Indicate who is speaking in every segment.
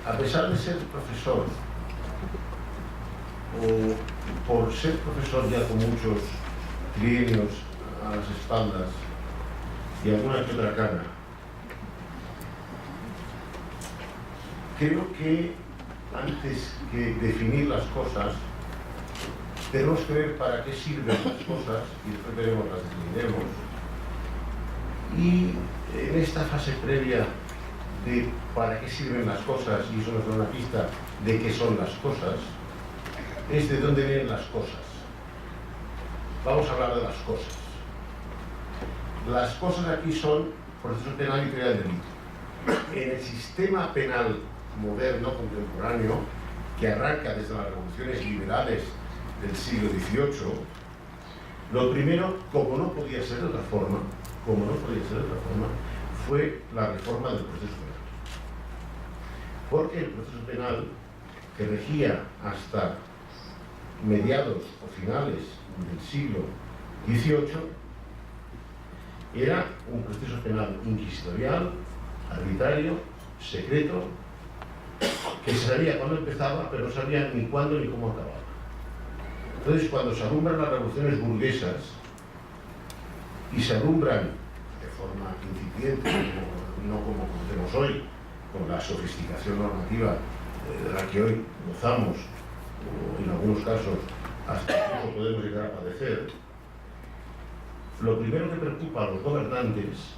Speaker 1: a pesar de ser profesor, o por ser profesor ya con muchos trienios a las espaldas y alguna que otra cana, creo que antes que definir las cosas, tenemos que ver para qué sirven las cosas y después veremos las definiremos. Y en esta fase previa de para qué sirven las cosas, y eso nos da una pista de qué son las cosas, es de dónde vienen las cosas. Vamos a hablar de las cosas. Las cosas aquí son proceso penal y teoría del delito. En el sistema penal moderno, contemporáneo, que arranca desde las revoluciones liberales del siglo XVIII, lo primero, como no podía ser de otra forma, fue la reforma del proceso penal. Porque el proceso penal, que regía hasta mediados o finales del siglo XVIII, era un proceso penal inquisitorial, arbitrario, secreto, que se sabía cuándo empezaba, pero no sabía ni cuándo ni cómo acababa. Entonces, cuando se alumbran las revoluciones burguesas, y se alumbran de forma incipiente, no como conocemos hoy, con la sofisticación normativa de la que hoy gozamos, o en algunos casos hasta incluso podemos llegar a padecer, lo primero que preocupa a los gobernantes,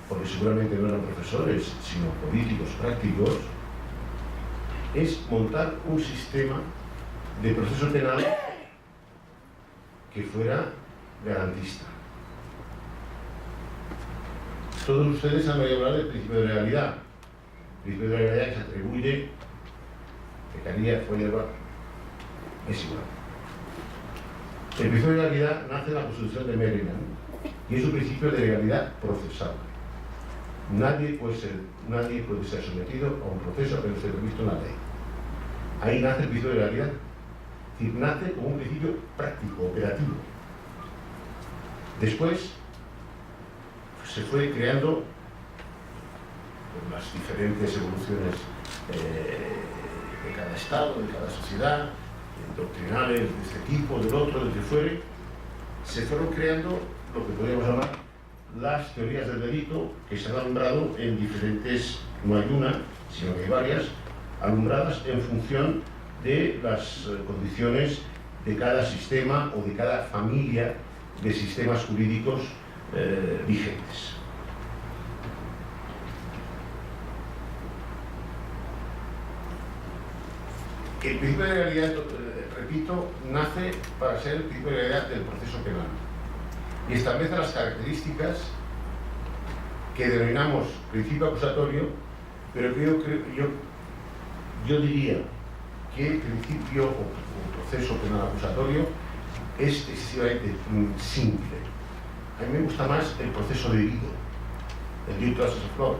Speaker 1: porque seguramente no eran profesores, sino políticos prácticos, es montar un sistema de proceso penal que fuera garantista. Todos ustedes han oído hablar del principio de legalidad. El principio de legalidad que se atribuye, pecaría, fue hierba, es igual. El principio de legalidad nace en la Constitución de Maryland y es un principio de legalidad procesal. Nadie puede ser sometido a un proceso que no esté previsto en la ley. Ahí nace el principio de legalidad. Es decir, nace como un principio práctico, operativo. Después se fue creando por las diferentes evoluciones de cada estado, de cada sociedad, doctrinales de este tipo, del otro, del que fuere, se fueron creando lo que podríamos llamar las teorías del delito, que se han alumbrado en diferentes, no hay una, sino que hay varias, alumbradas en función de las condiciones de cada sistema o de cada familia de sistemas jurídicos vigentes. El principio de legalidad, repito, nace para ser el principio de legalidad del proceso penal y establece las características que denominamos principio acusatorio, pero que yo diría que el principio o proceso penal acusatorio es excesivamente simple. A mí me gusta más el proceso debido, el due process of law.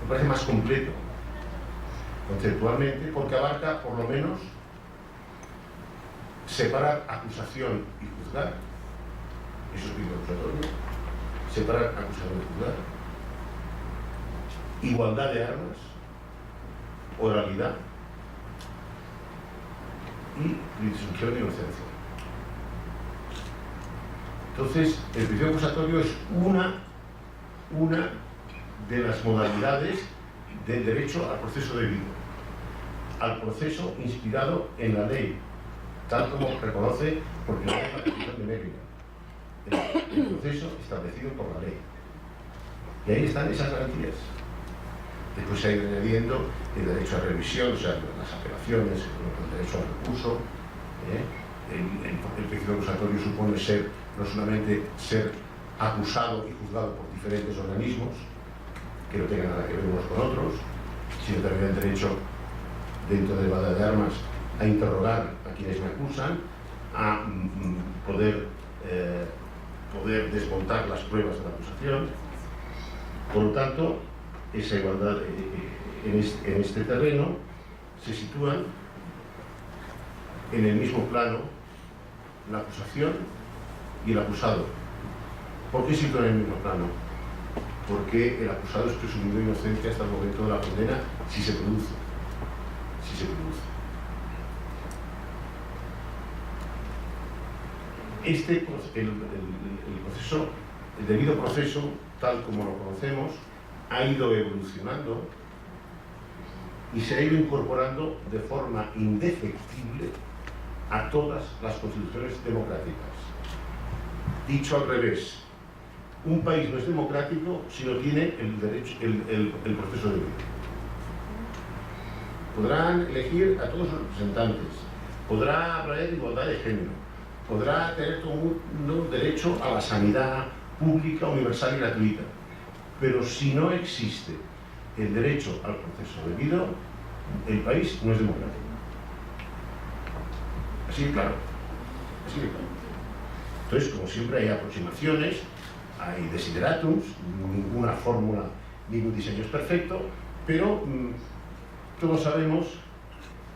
Speaker 1: Me parece más completo conceptualmente, porque abarca por lo menos separar acusación y juzgar, eso es principio acusatorio, separar acusación y juzgar, igualdad de armas, oralidad y presunción de inocencia. Entonces, el principio acusatorio es una de las modalidades del derecho al proceso debido, al proceso inspirado en la ley, tal como reconoce por primera vez la Constitución de Maryland, el proceso establecido por la ley. Y ahí están esas garantías. Después se ha ido añadiendo el derecho a revisión, o sea, las apelaciones, el derecho al recurso. El principio acusatorio supone no solamente ser acusado y juzgado por diferentes organismos que no tengan nada que ver unos con otros, sino también el derecho, dentro de la igualdad de armas, a interrogar a quienes me acusan, a poder desmontar las pruebas de la acusación. Por lo tanto, esa igualdad en este terreno se sitúan en el mismo plano la acusación y el acusado. ¿Por qué se sitúan en el mismo plano? porque el acusado es presumido inocente hasta el momento de la condena, si se produce. Si se produce. El debido proceso, tal como lo conocemos, ha ido evolucionando y se ha ido incorporando de forma indefectible a todas las constituciones democráticas. Dicho al revés, un país no es democrático si no tiene el proceso de vida. Podrán elegir a todos los representantes, podrá haber igualdad de género, podrá tener todo un derecho a la sanidad pública, universal y gratuita, pero si no existe el derecho al proceso debido, el país no es democrático. Así de claro. Así de claro. Entonces, como siempre, hay aproximaciones, hay desideratums, ninguna fórmula, ningún diseño es perfecto, pero todos sabemos,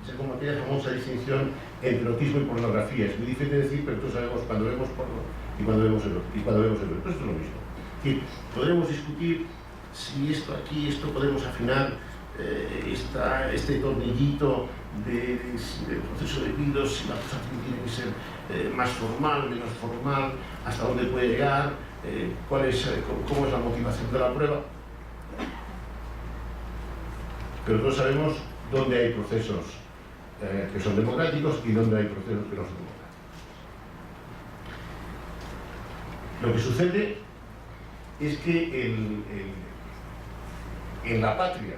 Speaker 1: es como aquella famosa distinción entre erotismo y pornografía. Es muy difícil de decir, pero todos sabemos cuando vemos porno y cuando vemos erotismo. Esto es lo mismo. Es decir, podremos discutir si esto aquí, esto podemos afinar, este tornillito del proceso debido, si la acusación tiene que ser más formal, menos formal, hasta dónde puede llegar, cómo es la motivación de la prueba. Pero todos sabemos dónde hay procesos que son democráticos y dónde hay procesos que no son democráticos. Lo que sucede es que en la patria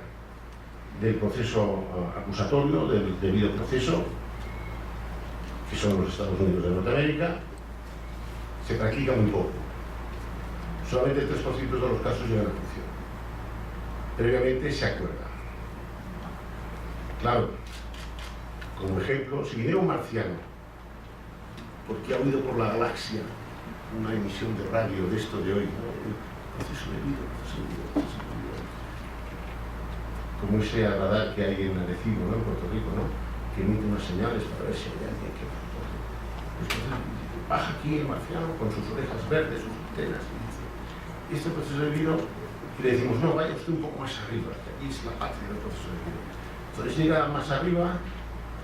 Speaker 1: del proceso acusatorio, del debido proceso, que son los Estados Unidos de Norteamérica, se practica muy poco. Solamente el 3% de los casos llegan a juicio. Previamente se acuerda. Claro, como ejemplo, si viniera un marciano, porque ha oído por la galaxia una emisión de radio de esto de hoy, ¿no? El proceso debido. Como ese radar que hay en Arecibo, ¿no? En Puerto Rico, ¿no? Que emite unas señales para ver si hay alguien que... baja aquí el marciano con sus orejas verdes, sus antenas, y dice, este proceso debido, y le decimos, no, vaya usted un poco más arriba, que aquí es la patria del proceso debido. Entonces llega más arriba,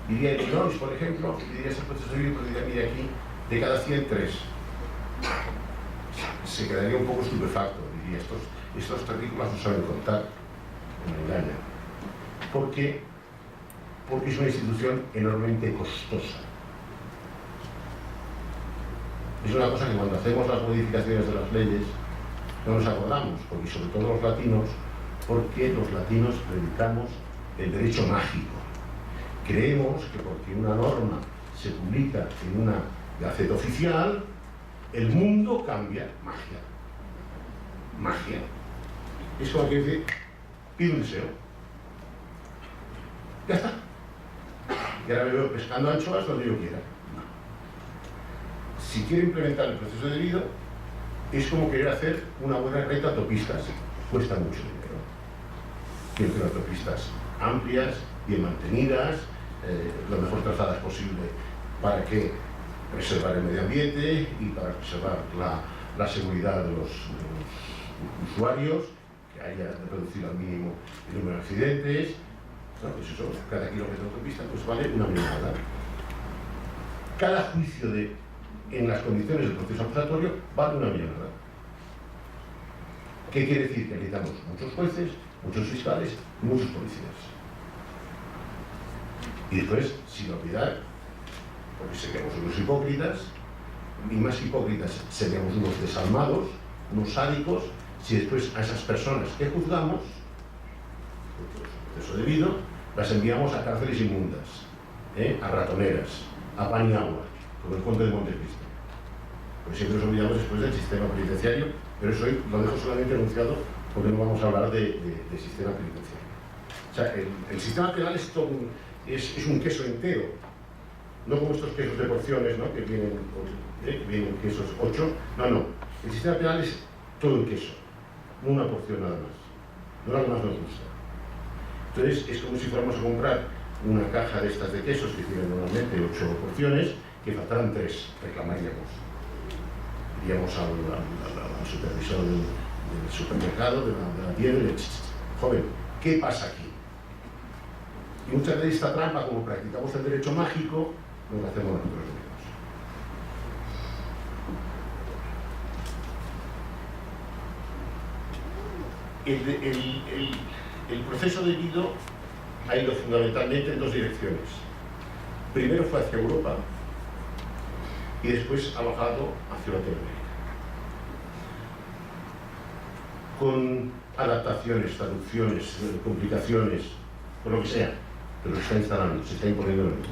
Speaker 1: diría Illinois, por ejemplo, y diría ese proceso debido, pues diría, mire aquí, de cada 100, 3. Se quedaría un poco estupefacto, diría, estos terrícolas no saben contar, me engañan. ¿Por qué? Porque es una institución enormemente costosa. Es una cosa que cuando hacemos las modificaciones de las leyes no nos acordamos, porque sobre todo los latinos, porque los latinos predicamos el derecho mágico. Creemos que porque una norma se publica en una gaceta oficial, el mundo cambia. Magia. Magia. Es como que dice, pide un deseo. Ya está. Y ahora me veo pescando anchoas donde yo quiera. No. Si quiero implementar el proceso debido, es como querer hacer una buena red de autopistas. Cuesta mucho dinero. Quiero hacer autopistas amplias, bien mantenidas, lo mejor trazadas posible para que preservar el medio ambiente y para preservar la seguridad de los usuarios, que haya reducido al mínimo el número de accidentes. No, pues eso, cada kilómetro de autopista pues vale una millonada. Cada juicio en las condiciones del proceso acusatorio vale una millonada. ¿Qué quiere decir? Que necesitamos muchos jueces, muchos fiscales y muchos policías. Y después, sin olvidar, porque seríamos unos hipócritas, y más hipócritas seríamos unos desalmados, unos sádicos, si después a esas personas que juzgamos, por su proceso debido, las enviamos a cárceles inmundas, a ratoneras, a pan y agua, como el Conde de Montecristo. Porque siempre nos olvidamos después del sistema penitenciario, pero eso lo dejo solamente anunciado porque no vamos a hablar de sistema penitenciario. O sea, el sistema penal es todo es un queso entero, no como estos quesos de porciones, ¿no? que vienen quesos 8, no. El sistema penal es todo el queso, no una porción nada más, no lo que más nos gusta. Entonces es como si fuéramos a comprar una caja de estas de quesos que tienen normalmente 8 porciones, que faltaran 3, reclamaríamos. Iríamos al supervisor del supermercado, de la tienda, de joven, ¿qué pasa aquí? Y muchas veces esta trampa, como practicamos el derecho mágico, nos la hacemos nosotros mismos. El proceso de Guido ha ido fundamentalmente en dos direcciones. Primero fue hacia Europa y después ha bajado hacia Latinoamérica. Con adaptaciones, traducciones, complicaciones, por lo que sea, pero se está instalando, se está imponiendo en el mundo.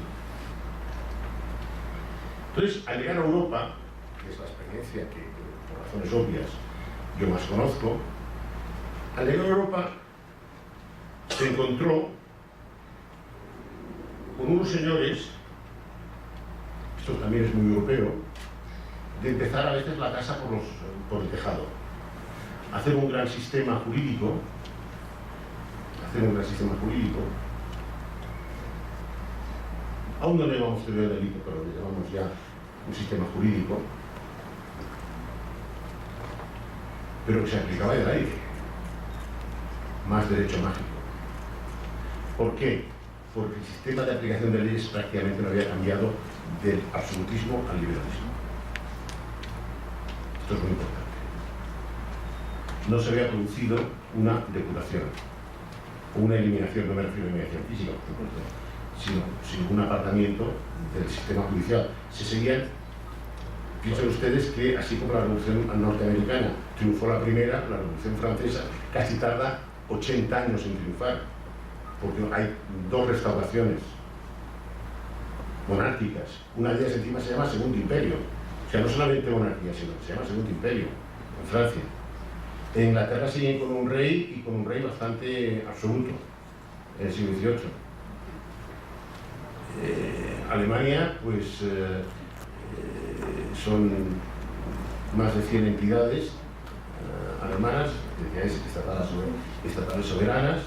Speaker 1: Entonces, al llegar a Europa, que es la experiencia que, por razones obvias, yo más conozco, al llegar a Europa se encontró con unos señores, esto también es muy europeo, de empezar a veces la casa por el tejado, hacer un gran sistema jurídico, aún no le llamamos teoría del delito, pero le llamamos ya un sistema jurídico, pero que se aplicaba del aire, más derecho mágico. ¿Por qué? Porque el sistema de aplicación de leyes prácticamente no había cambiado del absolutismo al liberalismo. Esto es muy importante. No se había producido una depuración o una eliminación, no me refiero a eliminación física, por supuesto, sino un apartamiento del sistema judicial. Se seguían, piensen ustedes que así como la Revolución norteamericana triunfó la primera, la Revolución francesa casi tarda 80 años en triunfar, porque hay dos restauraciones monárquicas. Una de ellas encima se llama Segundo Imperio, o sea, no solamente monarquía, sino se llama Segundo Imperio, en Francia. En Inglaterra siguen con un rey, y con un rey bastante absoluto, en el siglo XVIII. Alemania, pues, son más de 100 entidades alemanas, entidades estatales soberanas,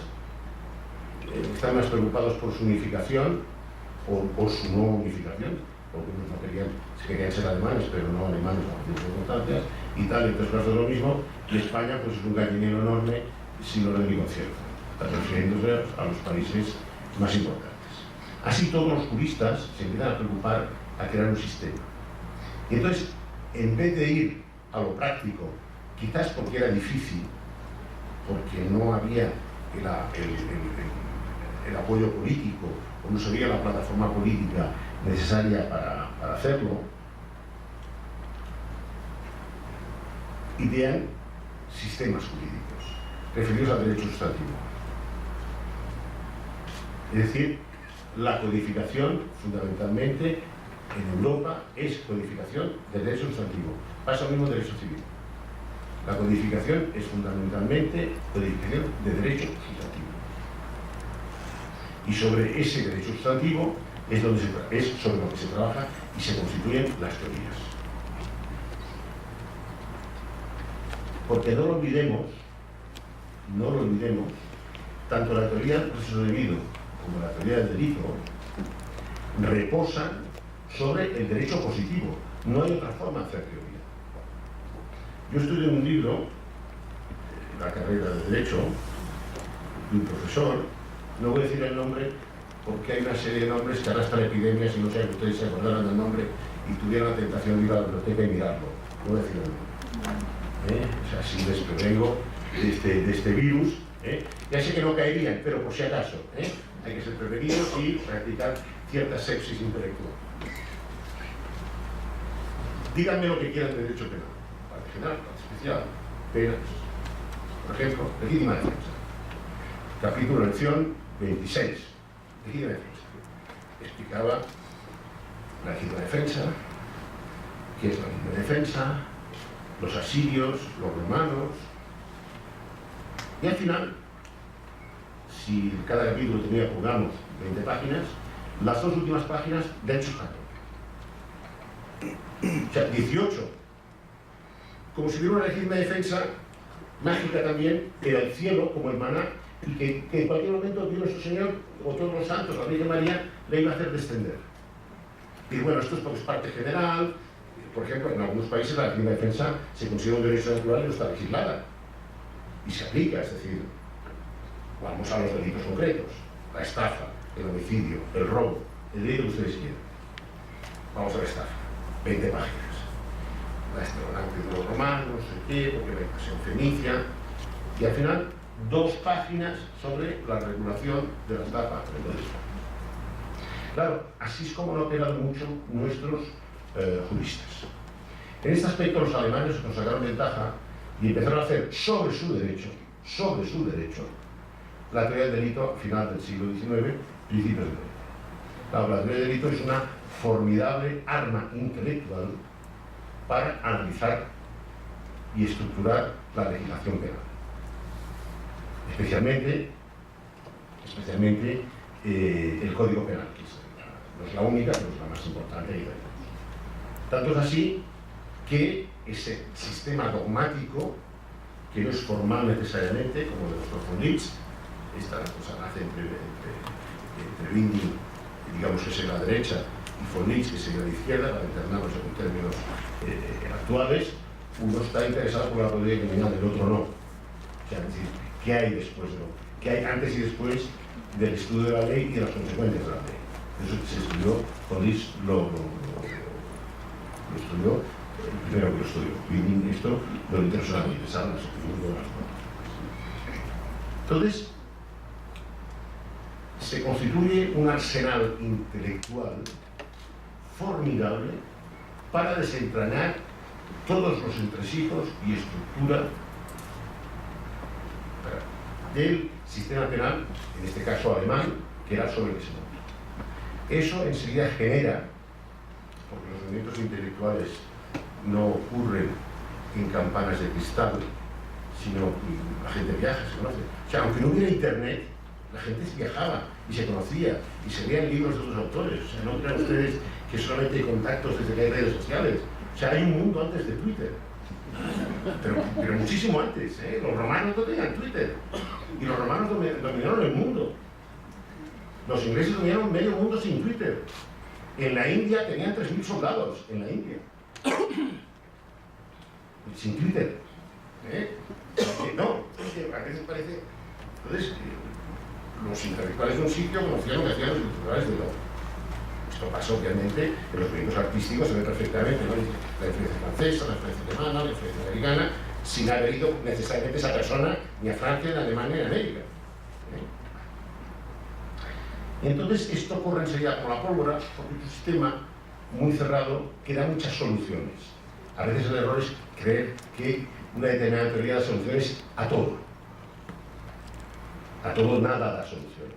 Speaker 1: están más preocupados por su unificación o su no unificación, porque unos no querían ser alemanes, pero no alemanes a partir de circunstancias. Italia, entonces caso lo mismo, y España pues es un gallinero enorme sin orden ni concierto, refiriéndose a los países más importantes. Así todos los juristas se empiezan a preocupar a crear un sistema. Y entonces, en vez de ir a lo práctico, quizás porque era difícil, porque no había el apoyo político, o no se veía la plataforma política necesaria para hacerlo, idean sistemas jurídicos referidos al derecho sustantivo. Es decir, la codificación, fundamentalmente, en Europa es codificación del derecho sustantivo. Pasa lo mismo en derecho civil. La codificación es fundamentalmente codificación de derecho sustantivo. Y sobre ese derecho sustantivo es sobre lo que se trabaja y se constituyen las teorías. Porque no lo olvidemos, tanto la teoría del proceso debido como la teoría del delito reposan sobre el derecho positivo. No hay otra forma de hacer teoría. Yo estudié un libro, la carrera de Derecho, de un profesor, no voy a decir el nombre porque hay una serie de nombres que arrastran epidemias y no sé si ustedes se acordaran del nombre y tuvieran la tentación de ir a la biblioteca y mirarlo. No voy a decir el nombre. O sea, si les prevengo de este virus, ya sé que no caerían, pero por si acaso, hay que ser prevenidos y practicar cierta sepsis intelectual. Díganme lo que quieran de derecho penal, parte general, parte especial, penas. Por ejemplo, legítima defensa. Capítulo lección 26. Legítima defensa. Explicaba la legítima defensa, qué es la legítima defensa, los asirios, los romanos. Y al final, si cada capítulo tenía, pongamos, 20 páginas, las dos últimas páginas de hechos canónicos. O sea, 18. Como si hubiera una legítima defensa mágica también, que del cielo, como el maná, y que en cualquier momento Dios nuestro Señor, o todos los santos, la Virgen María, le iba a hacer descender. Y bueno, esto es porque es parte general. Por ejemplo, en algunos países la legítima defensa se considera un derecho natural y no está legislada. y se aplica, es decir, vamos a los delitos concretos, la estafa, el homicidio, el robo, el delito que ustedes quieran. Vamos a la estafa, 20 páginas. La extravagancia de los romanos, no sé qué, porque la invasión fenicia, y al final 2 páginas sobre la regulación de la estafa. Claro, así es como lo han operado mucho nuestros juristas. En este aspecto los alemanes nos sacaron ventaja y empezaron a hacer sobre su derecho, la teoría del delito a final del siglo XIX, principios del XX. Claro, la teoría del delito es una formidable arma intelectual para analizar y estructurar la legislación penal. Especialmente el Código Penal, que no es la única, pero es la más importante. Tanto es así que ese sistema dogmático, que no es formal necesariamente, como el de los von Litz, esta cosa nace entre Winding, digamos que es la derecha, y von Litz, que es la izquierda, para internarnos en términos actuales, uno está interesado por la teoría criminal, el otro no. O sea, es decir, ¿qué hay después de lo? ¿Qué hay antes y después del estudio de la ley y de las consecuencias de la ley? Eso se estudió, von Litz lo estudió, el primero que lo estudió. Winding esto lo interesó a mí, pensaron las opiniones de las normas. Entonces, se constituye un arsenal intelectual formidable para desentrañar todos los entresijos y estructura del sistema penal, en este caso alemán, que era sobre el que se montó. Eso enseguida genera, porque los movimientos intelectuales no ocurren en campanas de cristal, sino la gente viaja, se conoce. O sea, aunque no hubiera internet, la gente viajaba y se conocía y se leían libros de otros autores. O sea, no crean ustedes que solamente hay contactos desde que hay redes sociales. O sea, hay un mundo antes de Twitter. Pero muchísimo antes, ¿eh? Los romanos no tenían Twitter. Y los romanos dominaron el mundo. Los ingleses dominaron medio mundo sin Twitter. En la India tenían 3.000 soldados, en la India. Sin Twitter. No, a veces parece... Entonces, los intelectuales de un sitio conocían lo que hacían los intelectuales del otro. Esto pasa, obviamente, en los proyectos artísticos se ve perfectamente, ¿no? La influencia francesa, la influencia alemana, la influencia americana, sin haber ido necesariamente esa persona ni a Francia, ni a Alemania, ni a América. Y entonces esto ocurre enseguida como la pólvora, porque es un sistema muy cerrado que da muchas soluciones. A veces el error es creer que una determinada teoría da soluciones a todo. A todo nada da soluciones.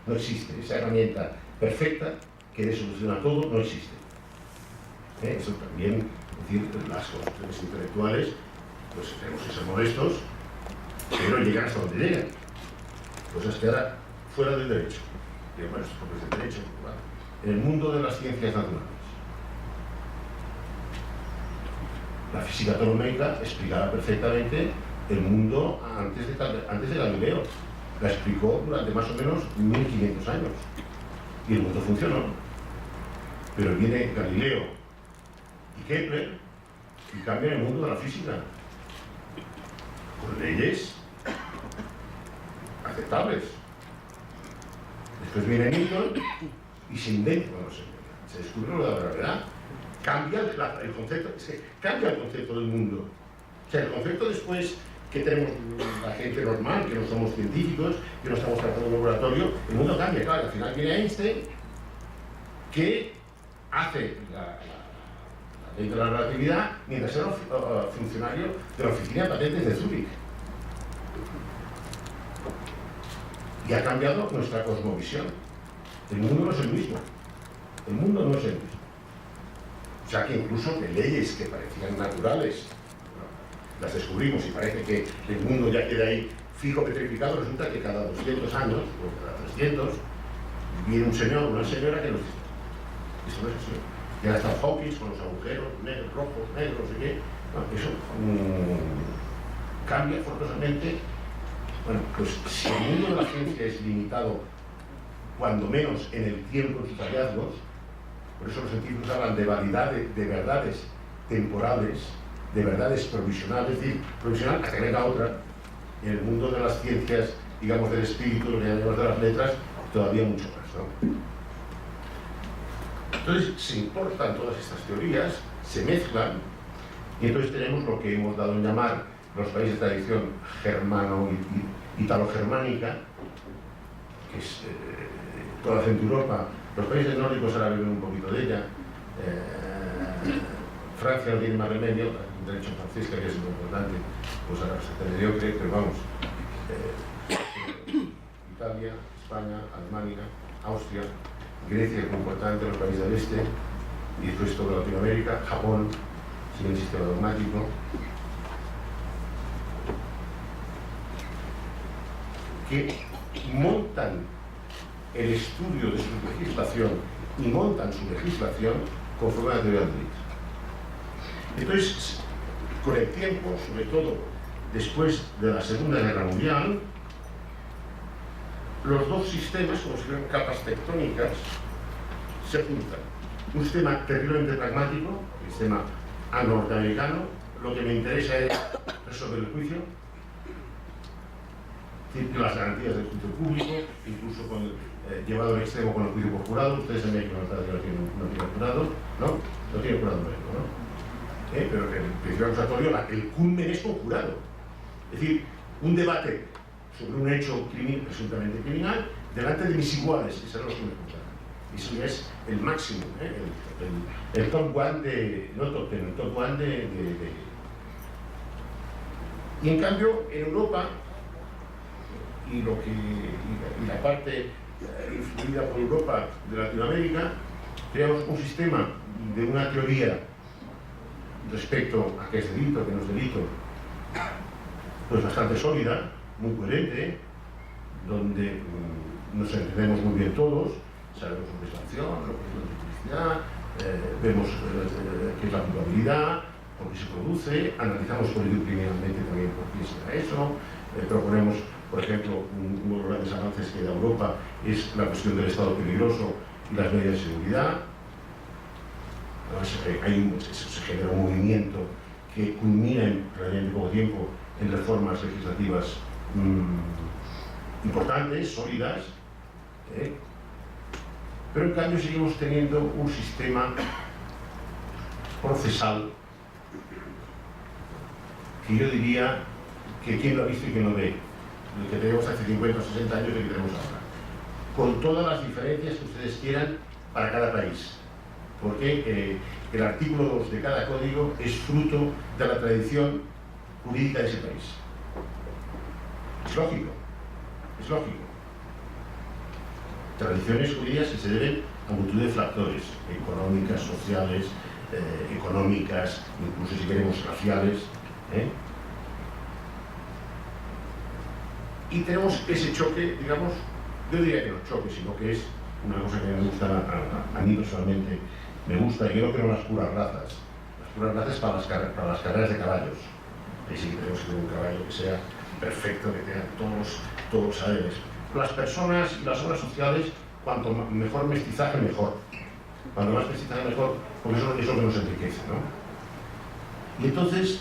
Speaker 1: No existe. Esa herramienta perfecta que dé solución a todo no existe. Eso también, es decir, las construcciones intelectuales, pues tenemos que ser modestos, pero llegan hasta donde llegan. Cosas que ahora fuera del derecho. Pero bueno, esto es el derecho. ¿Vale? En el mundo de las ciencias naturales. La física atómica explicará perfectamente el mundo antes de Galileo. La explicó durante más o menos 1500 años. Y el mundo funcionó. Pero viene Galileo y Kepler y cambian el mundo de la física. Con leyes aceptables. Después viene Newton y se inventa, bueno, se descubre lo de la gravedad. Cambia el concepto, cambia el concepto del mundo. O sea, el concepto después que tenemos la gente normal, que no somos científicos, que no estamos trabajando en un laboratorio, el mundo cambia, claro. Al final viene Einstein, que hace la ley de la relatividad mientras era funcionario de la oficina de patentes de Zúrich. Y ha cambiado nuestra cosmovisión. El mundo no es el mismo. El mundo no es el mismo. O sea que incluso que leyes que parecían naturales, las descubrimos y parece que el mundo ya queda ahí fijo, petrificado, resulta que cada 200 años, o cada 300, viene un señor o una señora que nos dice, eso no es así. Ya está Hawking con los agujeros, negros, rojos, negros, no sé qué. Bueno, eso cambia forzosamente. Bueno, pues si el mundo de la ciencia es limitado, cuando menos en el tiempo de sus hallazgos, por eso los científicos hablan de validad de verdades temporales, de verdades provisionales, es decir, provisional hasta que venga otra, en el mundo de las ciencias, digamos, del espíritu, lo que llamamos de las letras, todavía mucho más, ¿no? Entonces se importan todas estas teorías, se mezclan, y entonces tenemos lo que hemos dado en llamar los países de tradición germano y italo-germánica, que es toda la Centro Europa. Los países nórdicos ahora viven un poquito de ella. Francia no tiene más remedio, el derecho francés, que es muy importante, pues ahora se tendría que, pero vamos, Italia, España, Alemania, Austria, Grecia es muy importante, los países del este, y después toda Latinoamérica, Japón, sin el sistema dogmático. Que montan el estudio de su legislación y montan su legislación conforme a la teoría del delito. Entonces, con el tiempo, sobre todo después de la Segunda Guerra Mundial, los dos sistemas, como si fueran capas tectónicas, se juntan. Un sistema terriblemente pragmático, el sistema norteamericano, lo que me interesa es resolver el juicio, las garantías del juicio público, incluso llevado al extremo con el juicio por jurado. Ustedes saben que no tiene jurado, ¿no? No tiene jurado médico, ¿no? Pero que el principio acusatorio, el culmen es con jurado. Es decir, un debate sobre un hecho presuntamente criminal delante de mis iguales, que serán los que me juzgarán. Eso ya es el máximo, el top one de, no top ten, el top one de. Y en cambio, en Europa, y la parte influida por Europa de Latinoamérica, creamos un sistema de una teoría respecto a qué es delito, qué no es delito, pues bastante sólida, muy coherente, donde nos entendemos muy bien todos, sabemos lo que es la acción, lo que es la tipicidad, vemos qué es la culpabilidad, por qué se produce, analizamos político-criminalmente también por qué se da eso, proponemos, por ejemplo, uno de los grandes avances que da Europa es la cuestión del estado peligroso y las medidas de seguridad. Además, se genera un movimiento que culmina en relativamente poco tiempo en reformas legislativas importantes, sólidas, pero en cambio seguimos teniendo un sistema procesal que yo diría que quien lo ha visto y quien lo ve, el que tenemos hace 50 o 60 años y el que tenemos ahora, con todas las diferencias que ustedes quieran para cada país, porque el artículo 2 de cada código es fruto de la tradición jurídica de ese país. Es lógico, es lógico. Tradiciones jurídicas que se deben a multitud de factores, económicas, sociales, económicas, incluso si queremos raciales. Y tenemos ese choque, digamos, yo diría que no choque, sino que es una cosa que me gusta, a mí personalmente me gusta, y yo no creo en las puras razas. Las puras razas para las carreras de caballos. Ahí sí que tenemos que tener un caballo que sea perfecto, que tenga todos los saberes. Las personas y las obras sociales, cuanto mejor mestizaje, mejor. Cuanto más mestizaje, mejor, porque eso es lo que nos enriquece, ¿no? Y entonces,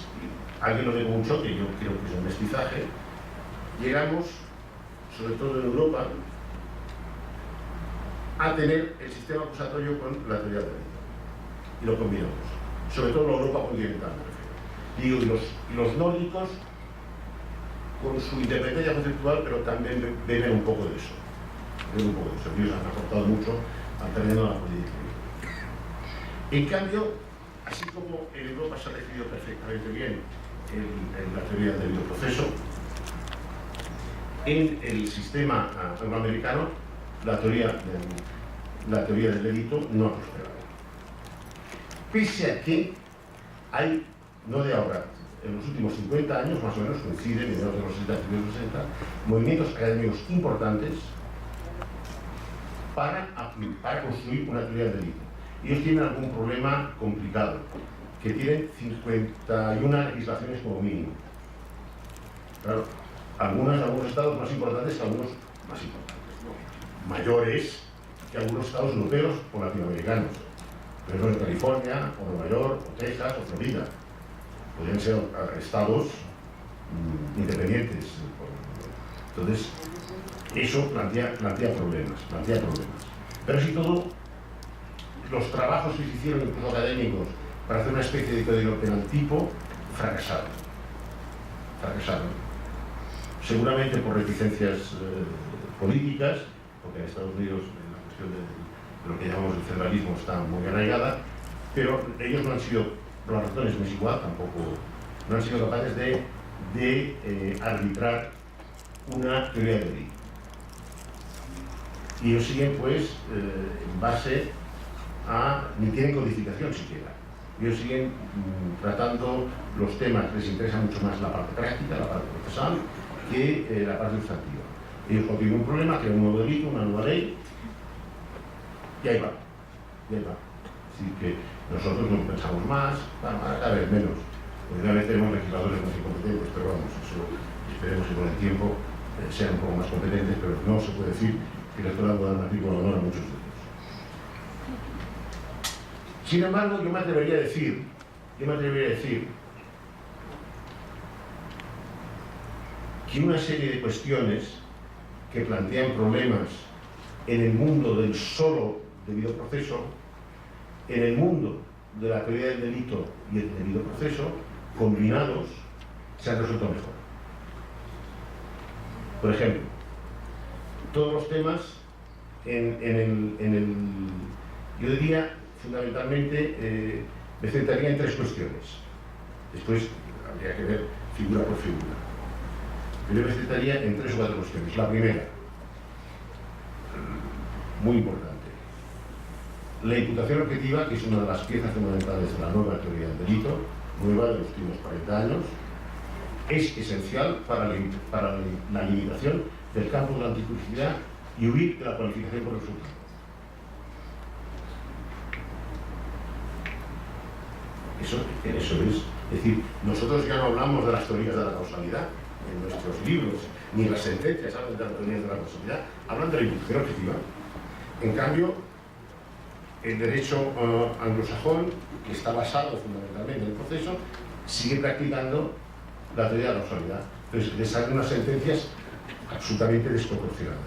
Speaker 1: alguien lo ve como un choque, yo creo que es un mestizaje. Llegamos, sobre todo en Europa, a tener el sistema acusatorio con la teoría del delito. Y lo combinamos. Sobre todo en Europa continental, me refiero. Digo, y los nórdicos, con su independencia conceptual, pero también beben un poco de eso. Ellos han aportado mucho al terreno de la política. En cambio, así como en Europa se ha definido perfectamente bien en la teoría del debido proceso, en el sistema angloamericano la teoría del delito no ha prosperado. Pese a que hay, no de ahora, en los últimos 50 años, más o menos, coinciden, mediados de los 60 y los 60, movimientos académicos importantes para construir una teoría del delito. Ellos tienen algún problema complicado, que tienen 51 legislaciones como mínimo. Claro, algunos estados más importantes que algunos más importantes, ¿no? Mayores que algunos estados europeos o latinoamericanos. Por ejemplo, en California, o Nueva York, o Texas, o Florida. Podrían ser estados independientes. Entonces, eso plantea problemas. Pero así todo, los trabajos que se hicieron, incluso académicos, para hacer una especie de código penal tipo, fracasaron. Seguramente por reticencias políticas, porque en Estados Unidos la cuestión de lo que llamamos el federalismo está muy arraigada, pero ellos no han sido, por las razones no es igual, tampoco, no han sido capaces de arbitrar una teoría de delito. Y ellos siguen, pues, en base a, ni tienen codificación siquiera. Ellos siguen tratando los temas, les interesa mucho más la parte práctica, la parte procesal, que la parte sustantiva. Ellos tienen un problema, crean un nuevo delito, una nueva ley, y ahí va. Así que nosotros no pensamos más, cada vez menos. Porque cada vez tenemos legisladores más incompetentes, pero vamos, eso esperemos que con el tiempo sean un poco más competentes, pero no se puede decir que les puedan dar un artículo de honor a muchos de ellos. Sin embargo, yo me atrevería a decir que una serie de cuestiones que plantean problemas en el mundo del solo debido proceso, en el mundo de la teoría del delito y el debido proceso, combinados, se han resuelto mejor. Por ejemplo, todos los temas yo diría fundamentalmente me centraría en tres cuestiones. Después habría que ver figura por figura. Pero yo me centraría en tres o cuatro cuestiones. La primera, muy importante, la imputación objetiva, que es una de las piezas fundamentales de la nueva teoría del delito, nueva de los últimos 40 años, es esencial para la limitación del campo de la antipublicidad y huir de la cualificación por resultado. Eso es decir, nosotros ya no hablamos de las teorías de la causalidad en nuestros libros, ni en las sentencias hablan de las teorías de la causalidad, hablan de la imputación objetiva. En cambio, el derecho anglosajón, que está basado fundamentalmente en el proceso, sigue practicando la teoría de la causalidad. Entonces, les salen unas sentencias absolutamente desproporcionadas.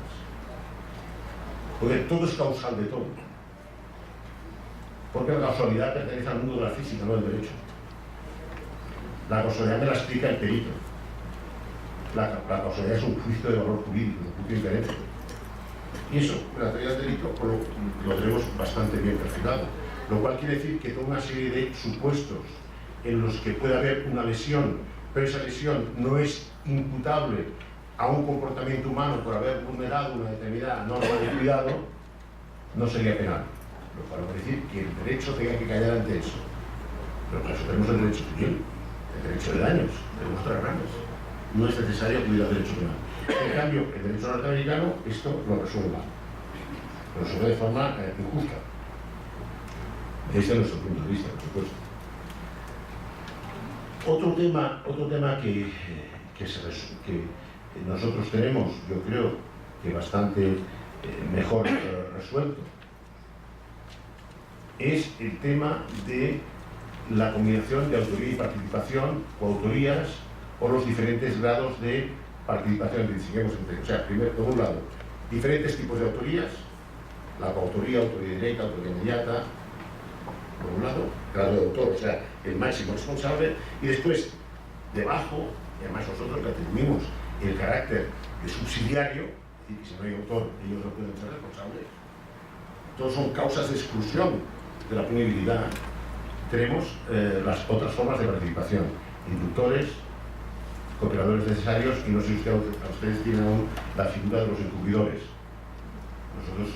Speaker 1: Porque todo es causal de todo. Porque la causalidad pertenece al mundo de la física, no del derecho. La causalidad me la explica el perito. La causalidad es un juicio de valor jurídico, un juicio inferente. Y eso, en la teoría del delito, lo tenemos bastante bien perfilado. Lo cual quiere decir que toda una serie de supuestos en los que puede haber una lesión, pero esa lesión no es imputable a un comportamiento humano por haber vulnerado una determinada norma de cuidado, no sería penal. Lo cual quiere decir que el derecho tenga que callar ante eso. Pero para eso tenemos el derecho civil, el derecho de daños, tenemos otras ramas. No es necesario acudir al derecho penal. En cambio, el derecho norteamericano esto lo resuelve mal. Lo resuelve de forma injusta. Desde nuestro punto de vista, por supuesto. Otro tema que nosotros tenemos, yo creo que bastante mejor resuelto, es el tema de la combinación de autoría y participación, coautorías o los diferentes grados de participación que distinguimos entre. O sea, primero, por un lado, diferentes tipos de autorías, la coautoría, autoría directa, autoría inmediata, por un lado, grado de autor, o sea, el máximo responsable, y después, debajo, y además nosotros le atribuimos el carácter de subsidiario, y que si no hay autor, ellos no pueden ser responsables. Todos son causas de exclusión de la punibilidad. Tenemos las otras formas de participación, inductores, cooperadores necesarios, y no sé si a ustedes tienen aún la figura de los encubridores. Nosotros,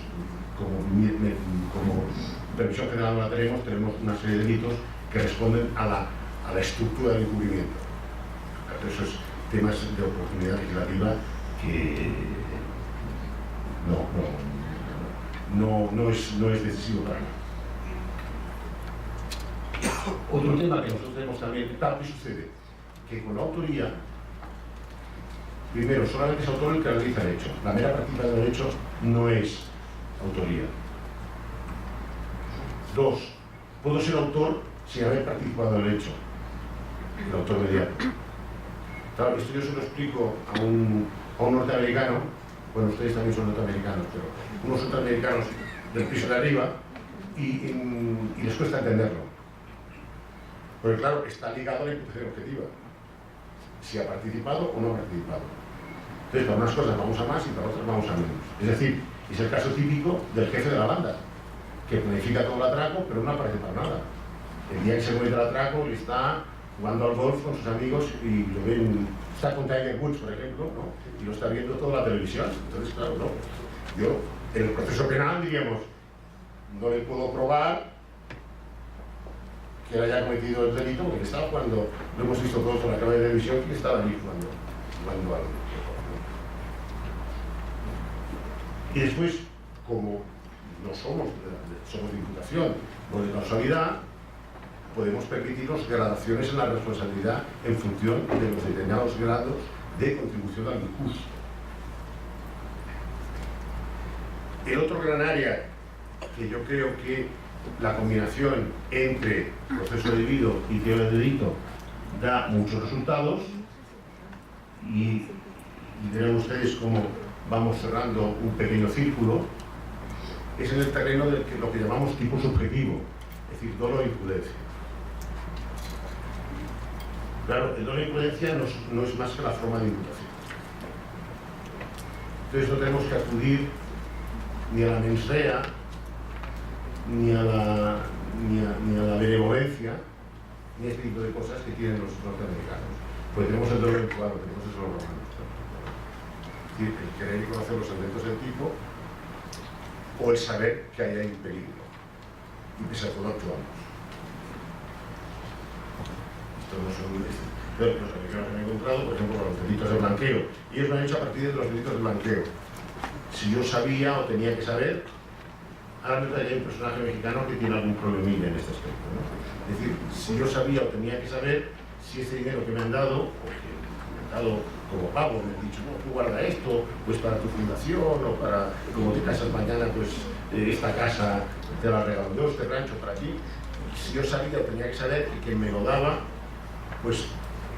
Speaker 1: como previsión general no la tenemos una serie de delitos que responden a la estructura del encubrimiento. Esos temas de oportunidad legislativa que no es decisivo para nada. Otro tema que nosotros tenemos también, ¿qué sucede? Que con la autoría, primero, solamente es autor el que realiza el hecho. La mera participación del hecho no es autoría. Dos, puedo ser autor sin haber participado en el hecho, el autor mediato. Claro, esto yo se lo explico a un norteamericano, bueno, ustedes también son norteamericanos, pero unos norteamericanos del piso de arriba, y les cuesta entenderlo. Porque claro, está ligado a la imputación objetiva. Si ha participado o no ha participado. Entonces, para unas cosas vamos a más y para otras vamos a menos. Es decir, es el caso típico del jefe de la banda, que planifica todo el atraco, pero no aparece para nada. El día que se comete el atraco, él está jugando al golf con sus amigos y lo ven, está con Tiger Woods, por ejemplo, ¿no? Y lo está viendo toda la televisión. Entonces, claro, no. Yo, en el proceso penal, diríamos, no le puedo probar que él haya cometido el delito, porque estaba jugando, lo hemos visto todos por la cámara de televisión, que estaba allí jugando algo. Y después, como no somos de imputación, no de causalidad, podemos permitirnos gradaciones en la responsabilidad en función de los determinados grados de contribución al discurso. El otro gran área que yo creo que la combinación entre proceso debido y teoría del delito da muchos resultados, y verán ustedes cómo vamos cerrando un pequeño círculo, es en el terreno de lo que llamamos tipo subjetivo, es decir, dolo e imprudencia. Claro, el dolo e imprudencia no es más que la forma de imputación. Entonces no tenemos que acudir ni a la mens rea, ni a la benevolencia, ni a este tipo de cosas que tienen los norteamericanos. Pues tenemos el dolo claro, tenemos eso los romanos. Es decir, el querer y conocer los elementos del tipo, o el saber que hay ahí peligro, y pese a todo actuamos. Esto no son los americanos que me he encontrado, por ejemplo, con los delitos de blanqueo, y ellos lo han hecho a partir de los delitos de blanqueo. Si yo sabía o tenía que saber, ahora me trae un personaje mexicano que tiene algún problemilla en este aspecto, ¿no? Es decir, si yo sabía o tenía que saber si ese dinero que me han dado, o que me han dado como pago, me han dicho, no, tú guarda esto, pues para tu fundación, o para, como te casas mañana, pues esta casa te la regalo yo, este rancho para ti. Si yo sabía o tenía que saber que quien me lo daba, pues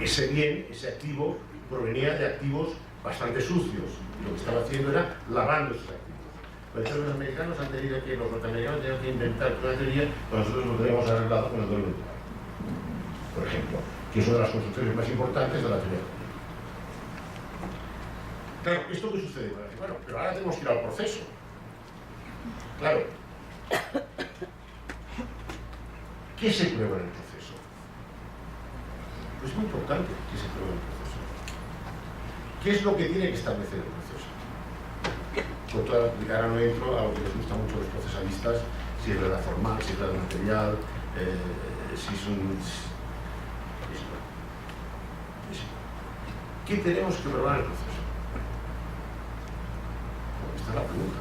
Speaker 1: ese bien, ese activo, provenía de activos bastante sucios. Y lo que estaba haciendo era lavando esos activos. Por eso los americanos han tenido que, los norteamericanos tenían que inventar una teoría que nosotros lo teníamos arreglado con el dolo natural. Por ejemplo, que es una de las construcciones más importantes de la teoría. Claro, ¿esto qué sucede? Bueno, pero ahora tenemos que ir al proceso. Claro. ¿Qué se prueba en el proceso? Pues es muy importante que se pruebe en el proceso. ¿Qué es lo que tiene que establecer el proceso? Por toda la explicar, no entro a lo que les gusta mucho a los procesalistas, si es verdad formal, si es verdad material, si es un... ¿Qué tenemos que probar en el proceso? Esta es la pregunta.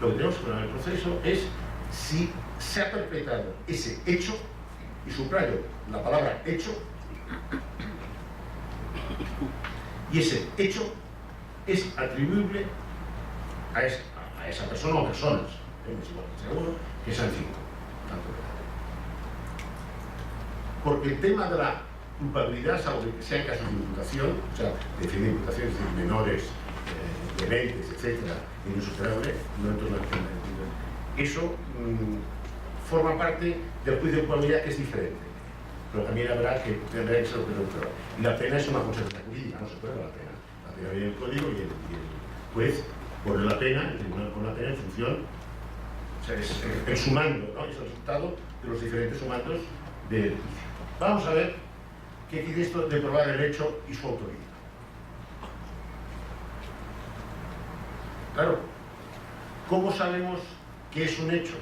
Speaker 1: Lo que tenemos que probar en el proceso es si se ha perpetrado ese hecho, y subrayo la palabra hecho, y ese hecho es atribuible a esa persona o personas, es igual que sea uno, que sean cinco. Porque el tema de la culpabilidad, salvo que sea en casos de imputación, o sea, de fin de imputación, es decir, menores, dementes, etcétera, insuperable, no entro en la eso forma parte del juicio de culpabilidad, que es diferente. Pero también habrá que tendrá que ser lo que no prueba. Y la pena es una consecuencia jurídica, no se prueba la pena. La pena viene en el código y el juez pone la pena, el tribunal pone la pena en función, o sea, es el sumando, ¿no? Es el resultado de los diferentes sumandos del juicio. Vamos a ver qué quiere esto de probar el hecho y su autoría. Claro, ¿cómo sabemos qué es un hecho?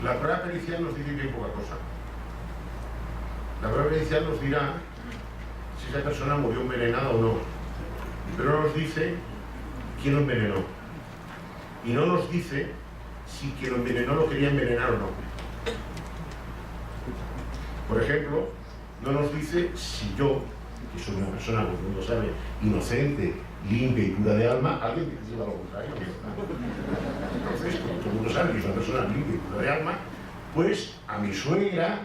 Speaker 1: La prueba pericial nos dice bien poca cosa. La prueba pericial nos dirá si esa persona murió envenenada o no, pero no nos dice quién lo envenenó. Y no nos dice si quien lo envenenó lo quería envenenar o no. Por ejemplo, no nos dice si yo, que soy una persona, como todo el mundo sabe, inocente, limpia y pura de alma, alguien que diga lo contrario. Entonces, como todo el mundo sabe que es una persona limpia y pura de alma, Pues a mi suegra,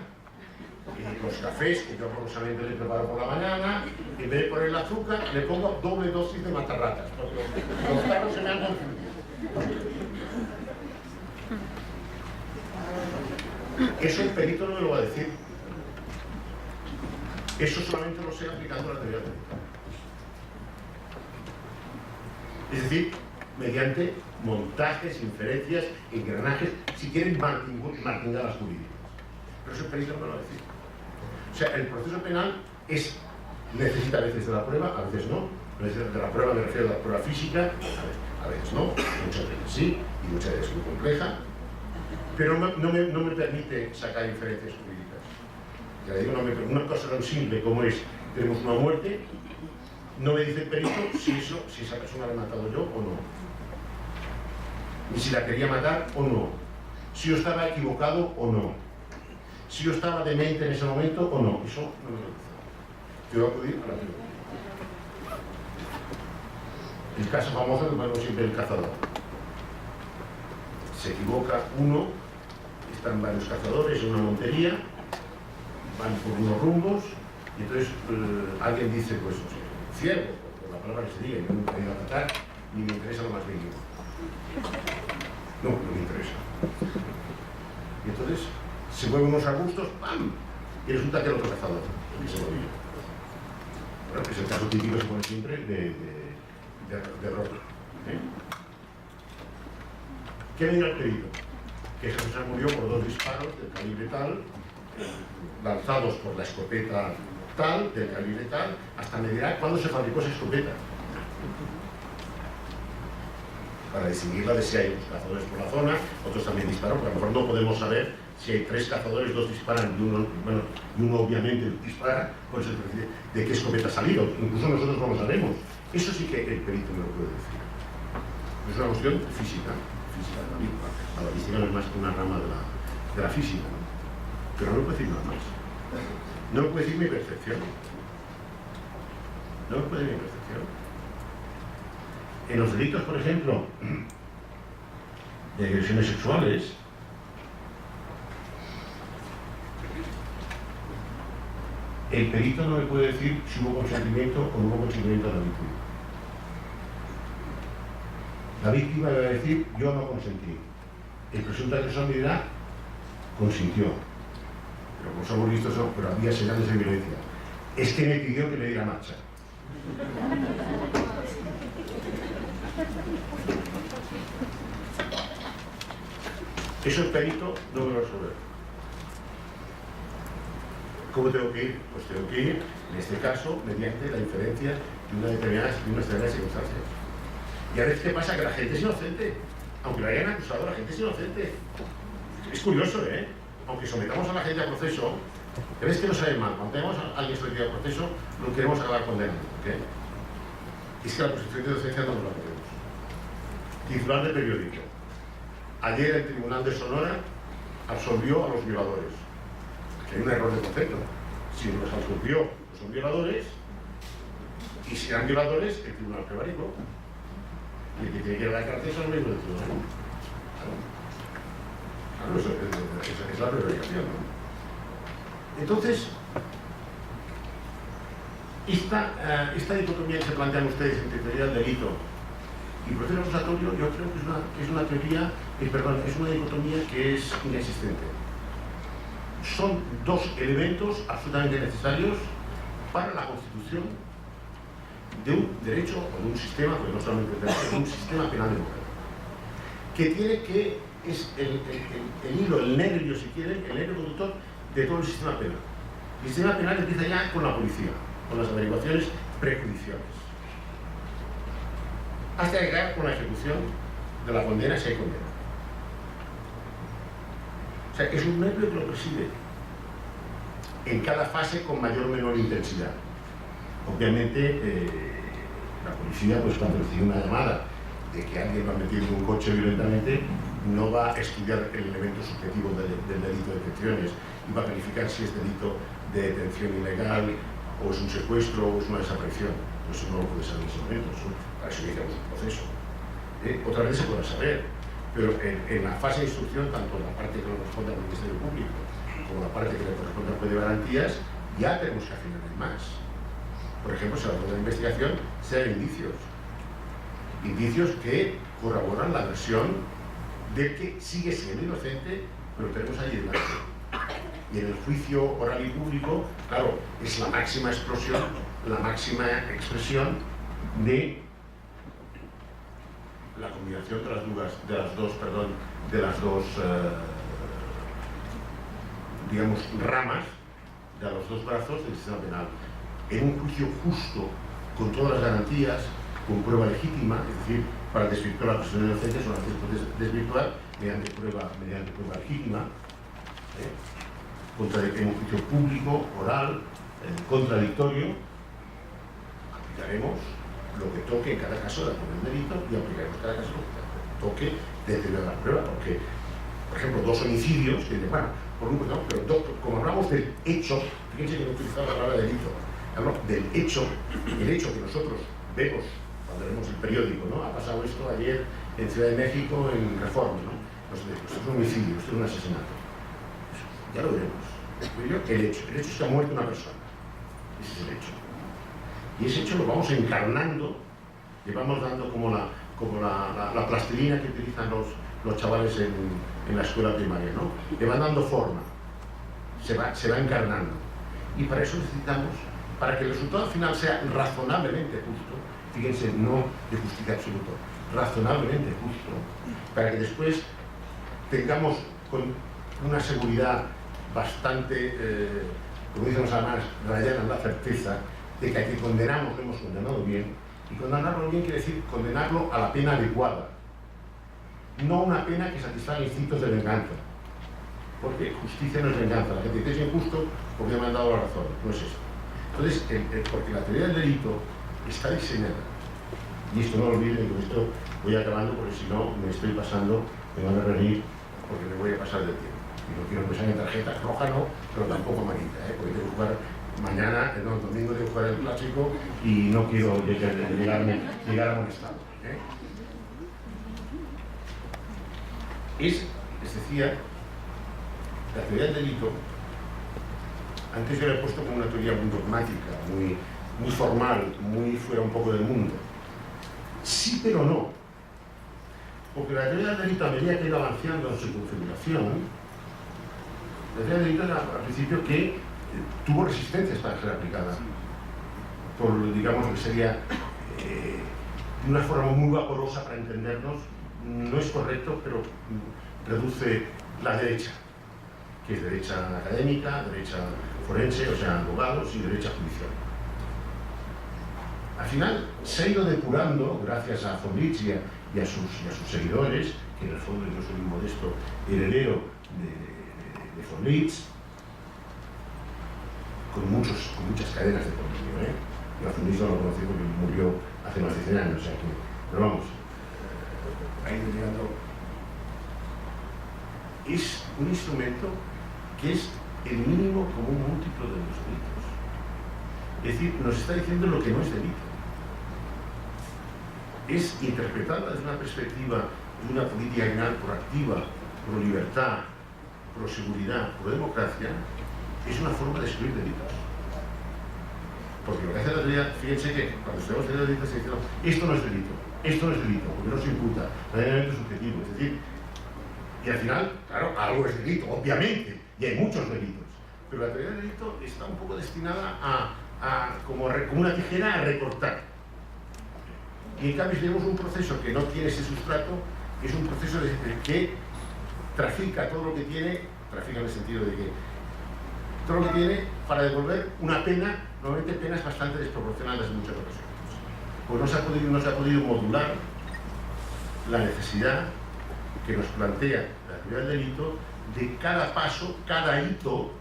Speaker 1: los cafés que yo amorosamente le preparo por la mañana, en vez de ponerle azúcar, le pongo doble dosis de matarratas, porque los carros se me han confundido. Eso el perito no me lo va a decir. Eso solamente lo sé aplicando la teoría técnica. Es decir, mediante montajes, inferencias, engranajes, si quieren martingadas jurídicas. Pero eso el perito no me lo va a decir. O sea, el proceso penal necesita a veces de la prueba, a veces no. De la prueba me refiero a la prueba física, a veces no, muchas veces sí, y muchas veces muy compleja. Pero no me permite sacar inferencias jurídicas. Ya digo, una cosa tan simple como es, tenemos una muerte, no me dice el perito si esa persona la he matado yo o no. Ni si la quería matar o no. Si yo estaba equivocado o no. Si yo estaba demente en ese momento o no. Eso no me lo dice. Yo voy a acudir a la teoría. El caso famoso que ponemos siempre el cazador. Se equivoca uno, están varios cazadores en una montería, van por unos rumbos, y entonces alguien dice, pues, ciervo, por la palabra que se diga, yo nunca he ido a cazar, ni me interesa lo más mínimo. No me interesa. Y entonces se mueven unos arbustos, ¡pam! Y resulta que el otro cazador, que se movió. Bueno, que es el caso típico que se pone siempre de roca. ¿Qué me dirá el perito? Que esa persona murió por 2 disparos del calibre tal, lanzados por la escopeta tal, del calibre tal, hasta me dirá cuándo se fabricó esa escopeta. Para distinguirla de si hay otros cazadores por la zona, otros también disparan, porque a lo mejor no podemos saber si hay 3 cazadores, 2 disparan y uno obviamente dispara, pues de qué escopeta ha salido. Incluso nosotros no lo sabemos. Eso sí que el perito me lo puede decir. Es una cuestión física también. La balística no es más que una rama de la física, ¿no? Pero no me puede decir nada más. No me puede decir mi percepción. No me puede decir mi percepción. En los delitos, por ejemplo, de agresiones sexuales, el perito no me puede decir si hubo consentimiento o no hubo consentimiento de la víctima. La víctima le va a decir, yo no consentí. El presunto agresor me dirá, consintió. Pero como somos listos, pero había señales de violencia. Es que me pidió que le diera marcha. Eso el perito no me lo resuelve. ¿Cómo tengo que ir? Pues tengo que ir, en este caso, mediante la inferencia de unas determinadas circunstancias. Y a veces ¿qué pasa? Que la gente es inocente. Aunque lo hayan acusado, la gente es inocente. Es curioso, ¿eh? Aunque sometamos a la gente a proceso, ¿ves que no sabe mal? Cuando tenemos a alguien sometido a proceso, lo queremos acabar condenando. ¿Okay? Y es que la presunción de inocencia no nos la podemos. Titular de periódico. Ayer el Tribunal de Sonora absolvió a los violadores. Que hay un error de concepto. Si los absolvió, pues son violadores, y si eran violadores, el Tribunal prevaricó. Y el que tiene que ir a la cárcel son los miembros del Tribunal. Claro, eso es la prevaricación, ¿no? Entonces, esta dicotomía que se plantean ustedes entre teoría del delito y proceso acusatorio, yo creo que es una teoría, es una dicotomía que es inexistente. Son 2 elementos absolutamente necesarios para la constitución de un derecho o de un sistema, porque no solamente de derecho, de un sistema penal democrático, que tiene que es el hilo, el nervio, si quieren, el nervio conductor de todo el sistema penal. El sistema penal empieza ya con la policía, con las averiguaciones prejudiciales, hasta llegar con la ejecución de la condena si hay condena. O sea, es un nervio que lo preside en cada fase con mayor o menor intensidad. Obviamente, la policía, pues cuando recibe una llamada de que alguien va metido en un coche violentamente, no va a estudiar el elemento subjetivo del delito de detenciones y va a calificar si es delito de detención ilegal o es un secuestro o es una desaparición. Eso no lo puede saber en ese momento, para eso iniciamos un proceso. Otra vez se puede saber, pero en la fase de instrucción, tanto en la parte que le corresponde al Ministerio Público como la parte que le corresponde al Juez de Garantías, ya tenemos que afinar más. Por ejemplo, si hablamos de la investigación, sean indicios que corroboran la versión de que sigue siendo inocente, pero tenemos ahí delante. Y en el juicio oral y público, claro, es la máxima expresión de la combinación de las dos digamos, ramas, de los dos brazos del sistema penal. En un juicio justo, con todas las garantías, con prueba legítima, es decir, para desvirtuar la presunción de inocencia, solamente se puede desvirtuar mediante prueba legítima, en un juicio público, oral, contradictorio, aplicaremos lo que toque en cada caso de poner un delito y aplicaremos cada caso lo que toque de determinar la prueba, porque, por ejemplo, dos homicidios, que bueno, por un no, pero como hablamos del hecho, fíjense que no utilizamos la palabra delito, hablamos del hecho, el hecho que nosotros vemos cuando vemos el periódico, ¿no? Ha pasado esto ayer en Ciudad de México, en Reforma, ¿no? Esto es un homicidio, esto es un asesinato. Ya lo veremos. El hecho es que ha muerto una persona. Ese es el hecho. Y ese hecho lo vamos encarnando, le vamos dando como la plastilina que utilizan los chavales en la escuela primaria, ¿no? Le van dando forma, se va encarnando. Y para eso necesitamos, para que el resultado final sea razonablemente justo, fíjense, no de justicia absoluta, razonablemente justo, para que después tengamos con una seguridad bastante, como dicen los alemanes, rayana en la certeza de que a quien condenamos lo hemos condenado bien, y condenarlo bien quiere decir condenarlo a la pena adecuada, no una pena que satisfaga instintos de venganza, porque justicia no es venganza, la gente dice es injusto porque me han dado la razón, no es eso. Entonces, porque la teoría del delito está diseñada, y esto no lo olviden, con esto voy acabando porque si no me estoy pasando, me van a reír porque me voy a pasar del tiempo. Y no quiero pensar en tarjeta roja, no, pero tampoco amarilla, porque tengo que jugar mañana, el domingo tengo que jugar el clásico y no quiero llegar a molestar. Les decía, la teoría del delito, antes yo la he puesto como una teoría muy dogmática, muy formal, muy fuera un poco del mundo. Sí, pero no. Porque la teoría del delito, a medida que ha ido avanzando en su configuración, la teoría del delito era al principio que tuvo resistencias para ser aplicada por, digamos, que sería de una forma muy vaporosa para entendernos, no es correcto, pero reduce la derecha, que es derecha académica, derecha forense, o sea, abogados, y derecha judicial. Al final se ha ido depurando, gracias a von Litz y a sus seguidores, que en el fondo yo soy un modesto heredero de von Litz, con muchas cadenas de por medio, Yo a von Litz no lo conocí porque murió hace más de 100 años, o sea que, pero vamos, ha ido llegando. Es un instrumento que es el mínimo común múltiplo de los delitos. Es decir, nos está diciendo lo que no es delito. Es interpretada desde una perspectiva de una política penal proactiva, pro libertad, pro seguridad, pro democracia, es una forma de excluir delitos. Porque lo que hace la teoría, fíjense que cuando estamos teniendo delitos se dice, no, esto no es delito, porque no se imputa, no hay elemento subjetivo, es decir, y al final, claro, algo es delito, obviamente, y hay muchos delitos, pero la teoría del delito está un poco destinada como una tijera a recortar. Y en cambio, si tenemos un proceso que no tiene ese sustrato, es un proceso que trafica todo lo que tiene, trafica en el sentido de que todo lo que tiene para devolver una pena, normalmente penas bastante desproporcionadas en muchas ocasiones. Pues no se ha podido modular la necesidad que nos plantea la teoría del delito de cada paso, cada hito.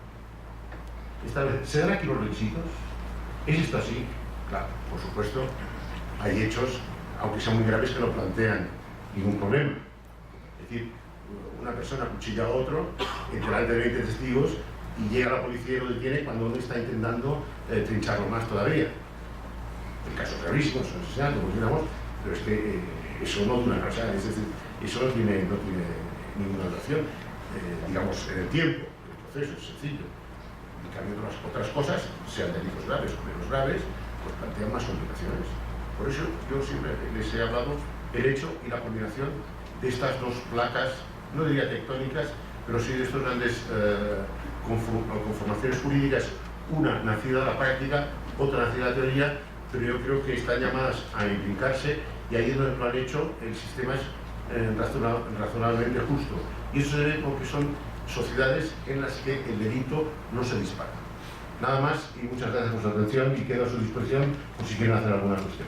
Speaker 1: ¿Se dan aquí los requisitos? ¿Es esto así? Claro, por supuesto, hay hechos, aunque sean muy graves, que no plantean ningún problema. Es decir, una persona cuchilla a otro, delante de 20 testigos, y llega la policía y lo detiene cuando uno está intentando trincharlo más todavía. En casos gravísimos, son asesinatos, como digamos, pero es que eso no dura, o sea, es decir, eso no tiene ninguna duración, digamos, en el tiempo. El proceso es sencillo. En cambio, otras cosas, sean delitos graves o menos graves, pues plantean más complicaciones. Por eso yo siempre les he hablado del hecho y la combinación de estas dos placas, no diría tectónicas, pero sí de estas grandes conformaciones jurídicas, una nacida de la práctica, otra nacida de la teoría, pero yo creo que están llamadas a implicarse y ahí donde lo han hecho el sistema es razonablemente justo. Y eso se debe porque son sociedades en las que el delito no se dispara. Nada más y muchas gracias por su atención y quedo a su disposición por si quieren hacer alguna cuestión.